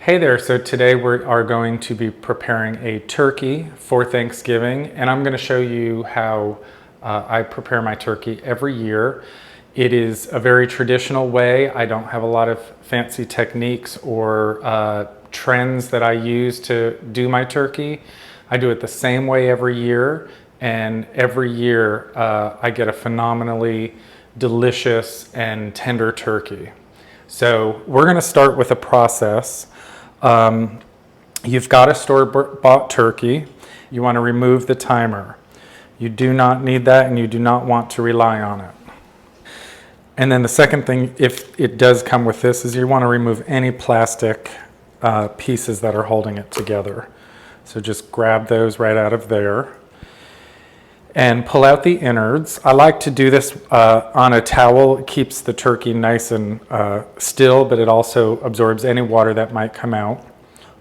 Hey there, so today we are going to be preparing a turkey for Thanksgiving, and I'm going to show you how I prepare my turkey every year. It is a very traditional way. I don't have a lot of fancy techniques or trends that I use to do my turkey. I do it the same way every year, and every year I get a phenomenally delicious and tender turkey. So we're going to start with a process. You've got a store-bought turkey. You want to remove the timer. You do not need that, and you do not want to rely on it. And then the second thing, if it does come with this, is you want to remove any plastic pieces that are holding it together. So just grab those right out of there and pull out the innards. I like to do this on a towel. It keeps the turkey nice and still, but it also absorbs any water that might come out.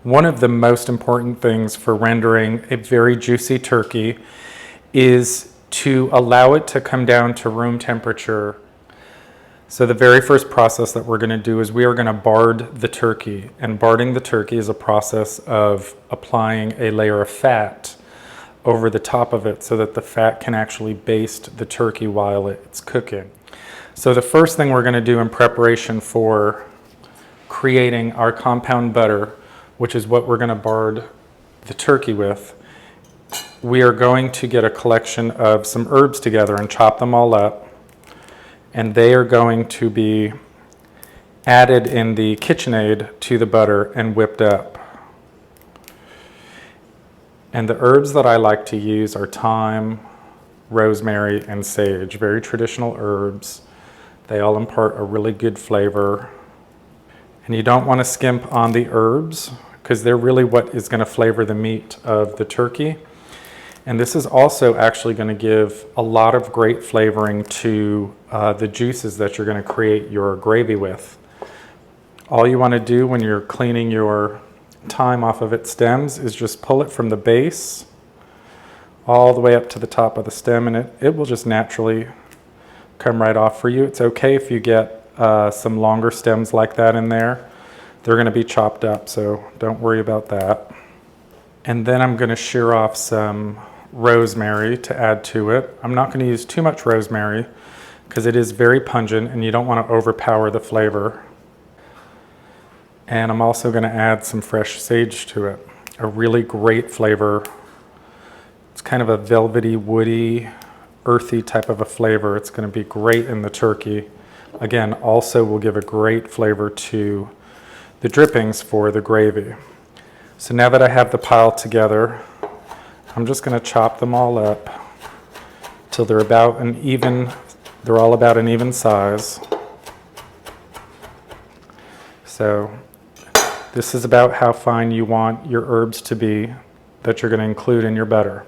One of the most important things for rendering a very juicy turkey is to allow it to come down to room temperature. So the very first process that we're going to do is we are going to bard the turkey. And barding the turkey is a process of applying a layer of fat over the top of it so that the fat can actually baste the turkey while it's cooking. So the first thing we're going to do in preparation for creating our compound butter, which is what we're going to bard the turkey with, we are going to get a collection of some herbs together and chop them all up. And they are going to be added in the KitchenAid to the butter and whipped up. And the herbs that I like to use are thyme, rosemary, and sage. Very traditional herbs. They all impart a really good flavor. And you don't want to skimp on the herbs because they're really what is going to flavor the meat of the turkey. And this is also actually going to give a lot of great flavoring to the juices that you're going to create your gravy with. All you want to do when you're cleaning your thyme off of its stems is just pull it from the base all the way up to the top of the stem, and it will just naturally come right off for you. It's okay if you get some longer stems like that in there. They're going to be chopped up, so don't worry about that. And then I'm going to shear off some rosemary to add to it. I'm not going to use too much rosemary because it is very pungent and you don't want to overpower the flavor. And I'm also going to add some fresh sage to it. A really great flavor. It's kind of a velvety, woody, earthy type of a flavor. It's going to be great in the turkey. Again, also will give a great flavor to the drippings for the gravy. So now that I have the pile together, I'm just going to chop them all up till they're all about an even size. So this is about how fine you want your herbs to be that you're going to include in your butter.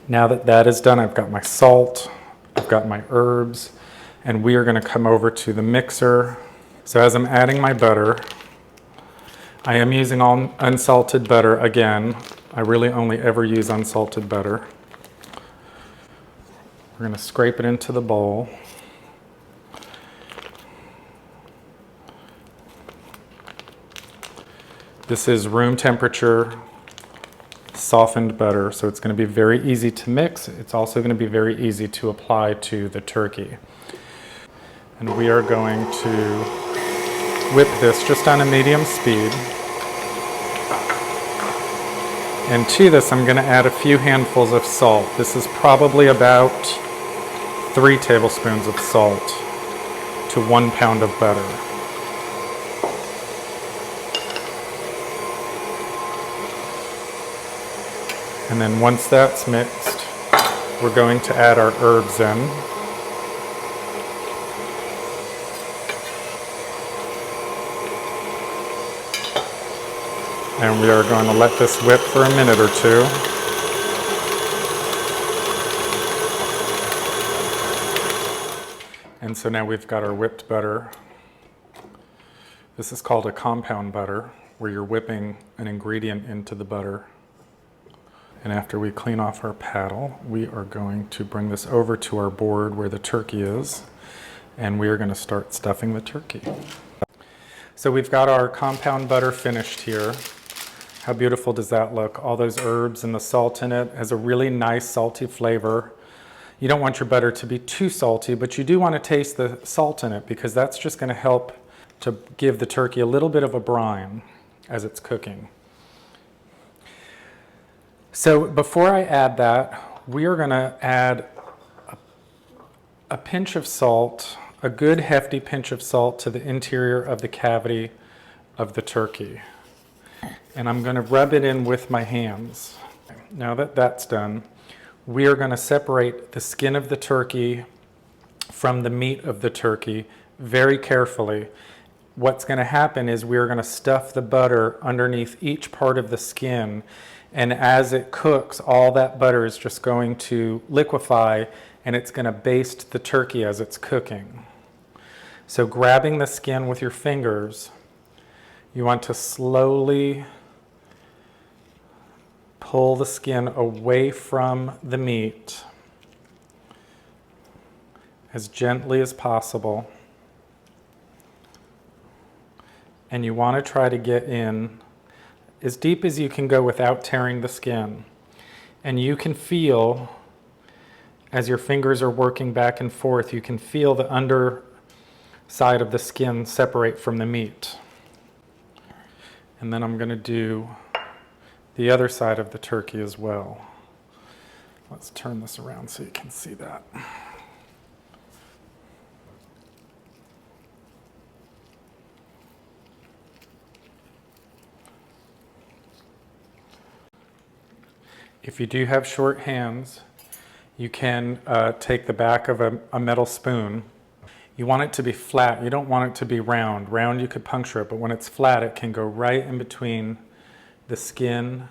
Now that that is done, I've got my salt, I've got my herbs, and we are going to come over to the mixer. So as I'm adding my butter, I am using all unsalted butter again. I really only ever use unsalted butter. We're going to scrape it into the bowl. This is room temperature softened butter, so it's going to be very easy to mix. It's also going to be very easy to apply to the turkey. And we are going to whip this just on a medium speed. And to this, I'm going to add a few handfuls of salt. This is probably about 3 tablespoons of salt to 1 pound of butter. And then once that's mixed, we're going to add our herbs in. And we are going to let this whip for a minute or two. And so now we've got our whipped butter. This is called a compound butter, where you're whipping an ingredient into the butter. And after we clean off our paddle, we are going to bring this over to our board where the turkey is, and we are going to start stuffing the turkey. So we've got our compound butter finished here. How beautiful does that look? All those herbs and the salt in it has a really nice salty flavor. You don't want your butter to be too salty, but you do want to taste the salt in it because that's just going to help to give the turkey a little bit of a brine as it's cooking. So before I add that, we are going to add a pinch of salt, a good hefty pinch of salt to the interior of the cavity of the turkey. And I'm going to rub it in with my hands. Now that that's done, we are going to separate the skin of the turkey from the meat of the turkey very carefully. What's going to happen is we are going to stuff the butter underneath each part of the skin, and as it cooks, all that butter is just going to liquefy and it's going to baste the turkey as it's cooking. So grabbing the skin with your fingers, you want to slowly pull the skin away from the meat as gently as possible. And you want to try to get in as deep as you can go without tearing the skin. And you can feel, as your fingers are working back and forth, you can feel the underside of the skin separate from the meat. And then I'm going to do the other side of the turkey as well. Let's turn this around so you can see that. If you do have short hands, you can take the back of a metal spoon. You want it to be flat. You don't want it to be round. Round, you could puncture it, but when it's flat, it can go right in between the skin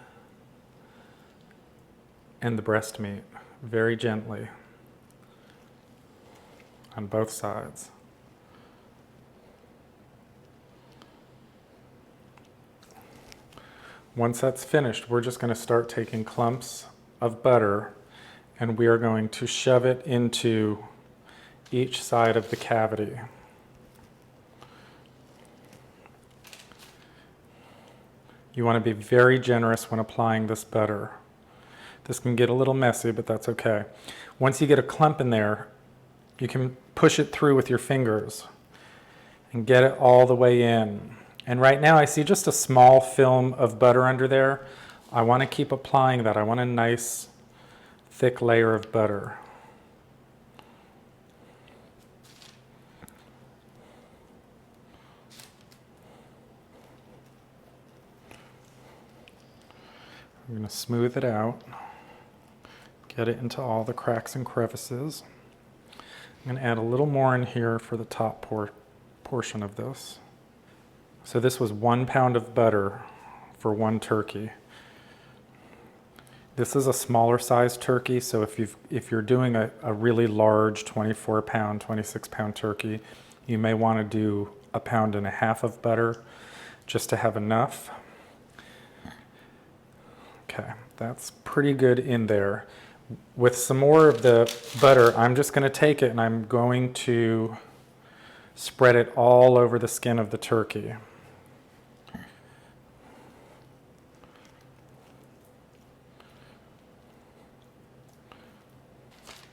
and the breast meat, very gently on both sides. Once that's finished, we're just going to start taking clumps of butter and we are going to shove it into each side of the cavity. You want to be very generous when applying this butter. This can get a little messy, but that's okay. Once you get a clump in there, you can push it through with your fingers and get it all the way in. And right now I see just a small film of butter under there. I want to keep applying that. I want a nice thick layer of butter. I'm going to smooth it out, get it into all the cracks and crevices. I'm going to add a little more in here for the top portion of this. So this was 1 pound of butter for 1 turkey. This is a smaller size turkey, so if you're doing a really large 24 pound, 26 pound turkey, you may want to do 1.5 pounds of butter just to have enough. Okay, that's pretty good in there. With some more of the butter, I'm just going to take it and I'm going to spread it all over the skin of the turkey.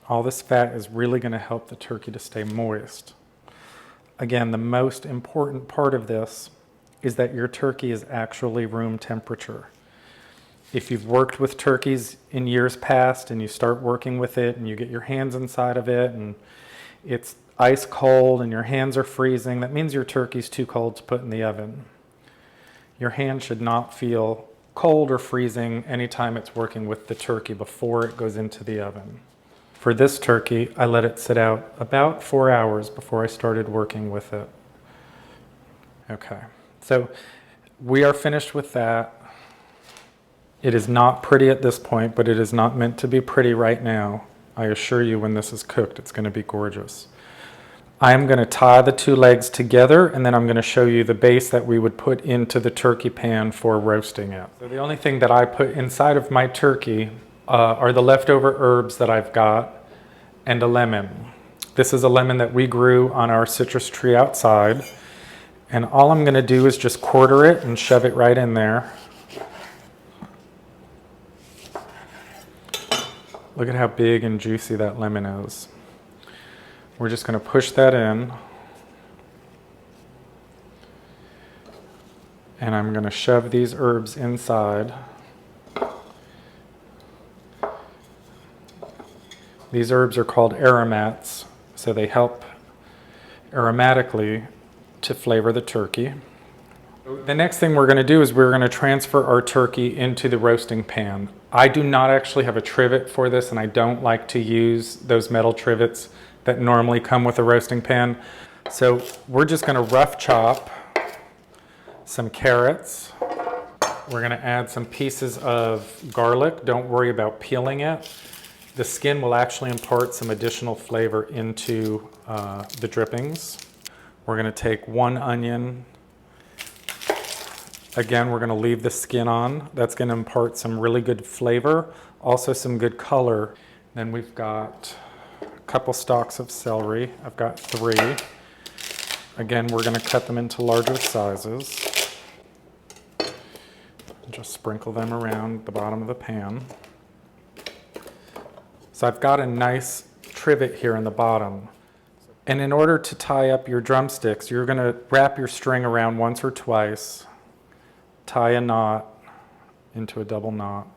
All this fat is really going to help the turkey to stay moist. Again, the most important part of this is that your turkey is actually room temperature. If you've worked with turkeys in years past and you start working with it and you get your hands inside of it and it's ice cold and your hands are freezing, that means your turkey's too cold to put in the oven. Your hand should not feel cold or freezing anytime it's working with the turkey before it goes into the oven. For this turkey, I let it sit out about 4 hours before I started working with it. Okay, so we are finished with that. It is not pretty at this point, but it is not meant to be pretty right now. I assure you when this is cooked, it's going to be gorgeous. I am going to tie the 2 legs together and then I'm going to show you the base that we would put into the turkey pan for roasting it. So the only thing that I put inside of my turkey are the leftover herbs that I've got and a lemon. This is a lemon that we grew on our citrus tree outside, And all I'm going to do is just quarter it and shove it right in there. Look at how big and juicy that lemon is. We're just going to push that in. And I'm going to shove these herbs inside. These herbs are called aromats, so they help aromatically to flavor the turkey. The next thing we're going to do is we're going to transfer our turkey into the roasting pan. I do not actually have a trivet for this, and I don't like to use those metal trivets that normally come with a roasting pan. So we're just going to rough chop some carrots. We're going to add some pieces of garlic. Don't worry about peeling it. The skin will actually impart some additional flavor into the drippings. We're going to take 1 onion. Again, we're going to leave the skin on. That's going to impart some really good flavor, also some good color. Then we've got a couple stalks of celery. I've got 3. Again, we're going to cut them into larger sizes. Just sprinkle them around the bottom of the pan. So I've got a nice trivet here in the bottom. And in order to tie up your drumsticks, you're going to wrap your string around once or twice, tie a knot into a double knot.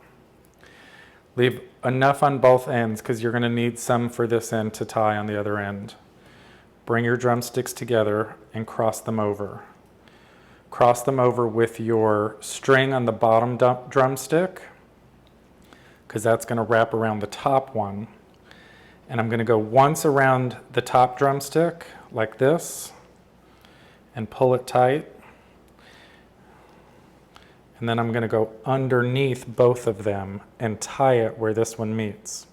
Leave enough on both ends because you're going to need some for this end to tie on the other end. Bring your drumsticks together and cross them over. Cross them over with your string on the bottom drumstick, because that's going to wrap around the top one. And I'm going to go once around the top drumstick like this and pull it tight. And then I'm going to go underneath both of them and tie it where this one meets.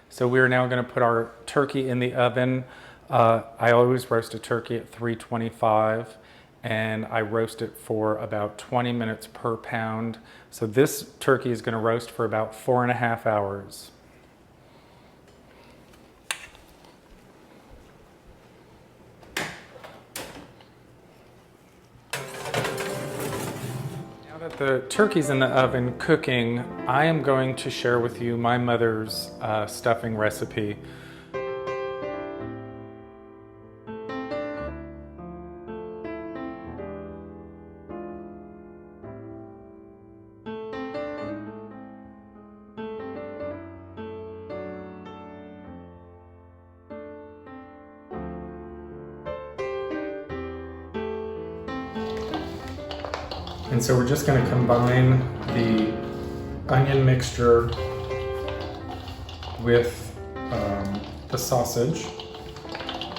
So we're now going to put our turkey in the oven. I always roast a turkey at 325. And I roast it for about 20 minutes per pound. So this turkey is going to roast for about 4.5 hours. Now that the turkey's in the oven cooking, I am going to share with you my mother's stuffing recipe. And so we're just going to combine the onion mixture with the sausage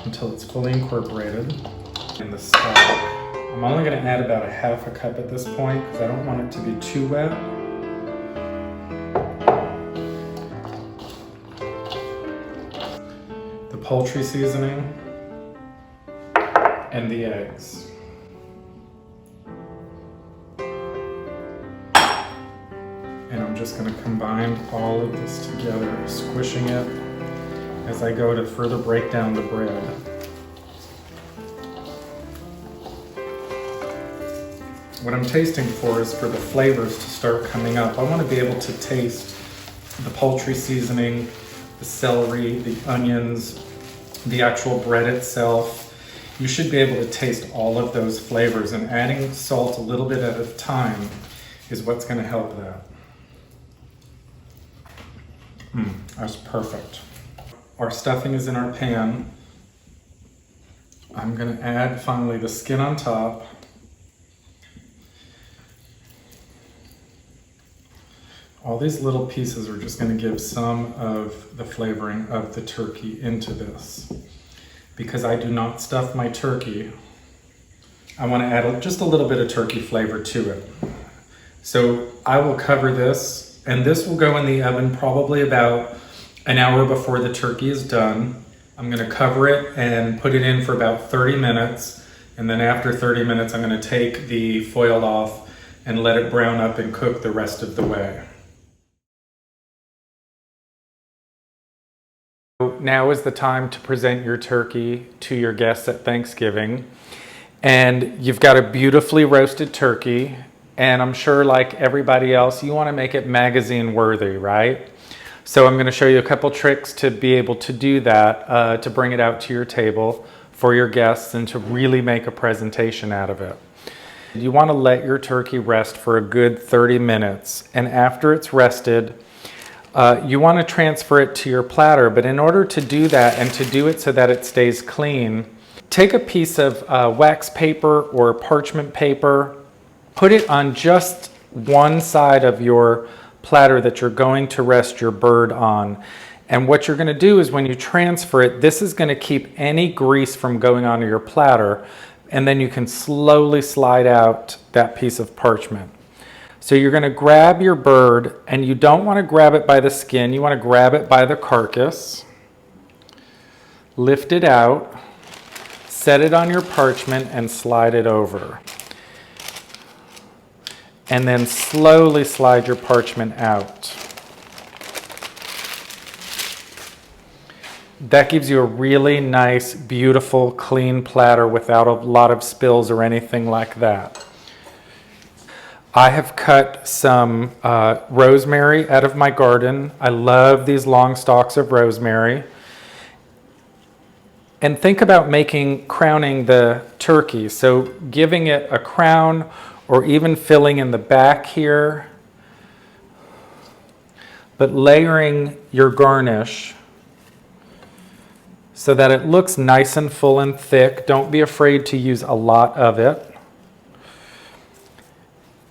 until it's fully incorporated in the stock. I'm only going to add about 1/2 cup at this point because I don't want it to be too wet. The poultry seasoning and the eggs. And I'm just going to combine all of this together, squishing it as I go to further break down the bread. What I'm tasting for is for the flavors to start coming up. I want to be able to taste the poultry seasoning, the celery, the onions, the actual bread itself. You should be able to taste all of those flavors, and adding salt a little bit at a time is what's going to help that. That's perfect. Our stuffing is in our pan. I'm going to add finally the skin on top. All these little pieces are just going to give some of the flavoring of the turkey into this. Because I do not stuff my turkey, I want to add just a little bit of turkey flavor to it. So I will cover this, and this will go in the oven probably about an hour before the turkey is done. I'm going to cover it and put it in for about 30 minutes. And then after 30 minutes, I'm going to take the foil off and let it brown up and cook the rest of the way. Now is the time to present your turkey to your guests at Thanksgiving. And you've got a beautifully roasted turkey, and I'm sure like everybody else, you want to make it magazine worthy, right? So I'm going to show you a couple tricks to be able to do that, to bring it out to your table for your guests and to really make a presentation out of it. You want to let your turkey rest for a good 30 minutes, and after it's rested, you want to transfer it to your platter. But in order to do that and to do it so that it stays clean, take a piece of wax paper or parchment paper, put it on just one side of your platter that you're going to rest your bird on. And what you're going to do is when you transfer it, this is going to keep any grease from going onto your platter, and then you can slowly slide out that piece of parchment. So you're going to grab your bird, and you don't want to grab it by the skin, you want to grab it by the carcass, lift it out, set it on your parchment and slide it over. And then slowly slide your parchment out. That gives you a really nice, beautiful, clean platter without a lot of spills or anything like that. I have cut some rosemary out of my garden. I love these long stalks of rosemary. And think about crowning the turkey. So giving it a crown, or even filling in the back here, but layering your garnish so that it looks nice and full and thick. Don't be afraid to use a lot of it.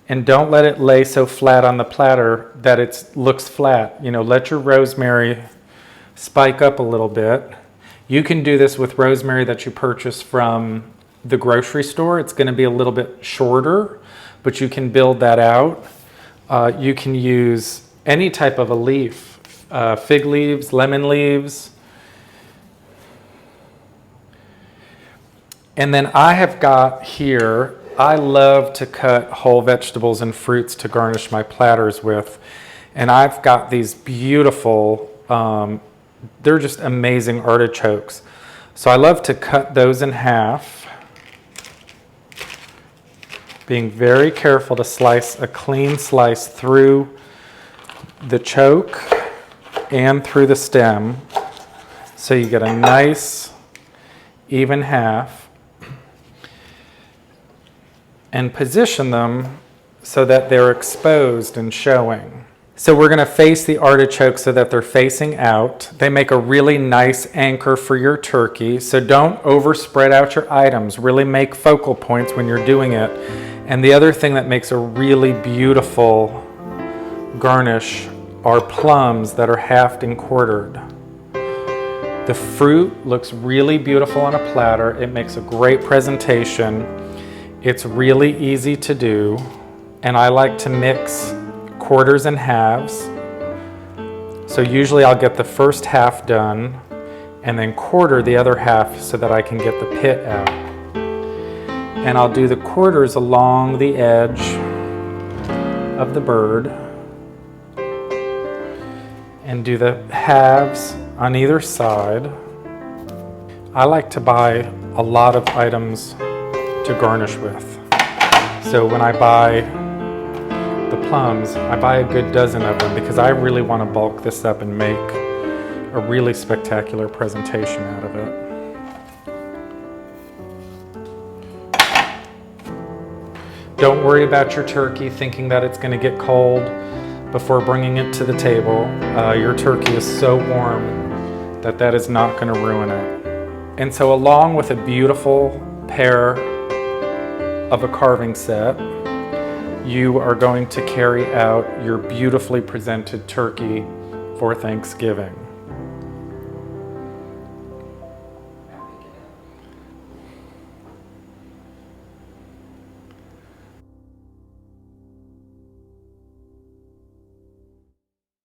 And don't let it lay so flat on the platter that it looks flat. You know, let your rosemary spike up a little bit. You can do this with rosemary that you purchase from the grocery store. It's going to be a little bit shorter, but you can build that out. You can use any type of a leaf, fig leaves, lemon leaves. And then I have got here, I love to cut whole vegetables and fruits to garnish my platters with. And I've got these beautiful, they're just amazing artichokes. So I love to cut those in half, being very careful to slice a clean slice through the choke and through the stem, so you get a nice even half, and position them so that they're exposed and showing. So we're going to face the artichokes so that they're facing out. They make a really nice anchor for your turkey, so don't overspread out your items. Really make focal points when you're doing it. And the other thing that makes a really beautiful garnish are plums that are halved and quartered. The fruit looks really beautiful on a platter. It makes a great presentation. It's really easy to do, and I like to mix quarters and halves. So usually I'll get the first half done and then quarter the other half so that I can get the pit out. And I'll do the quarters along the edge of the bird and do the halves on either side. I like to buy a lot of items to garnish with. So when I buy the plums, I buy a good dozen of them because I really want to bulk this up and make a really spectacular presentation out of it. Don't worry about your turkey thinking that it's going to get cold before bringing it to the table. Your turkey is so warm that that is not going to ruin it. And so along with a beautiful pair of a carving set, you are going to carry out your beautifully presented turkey for Thanksgiving.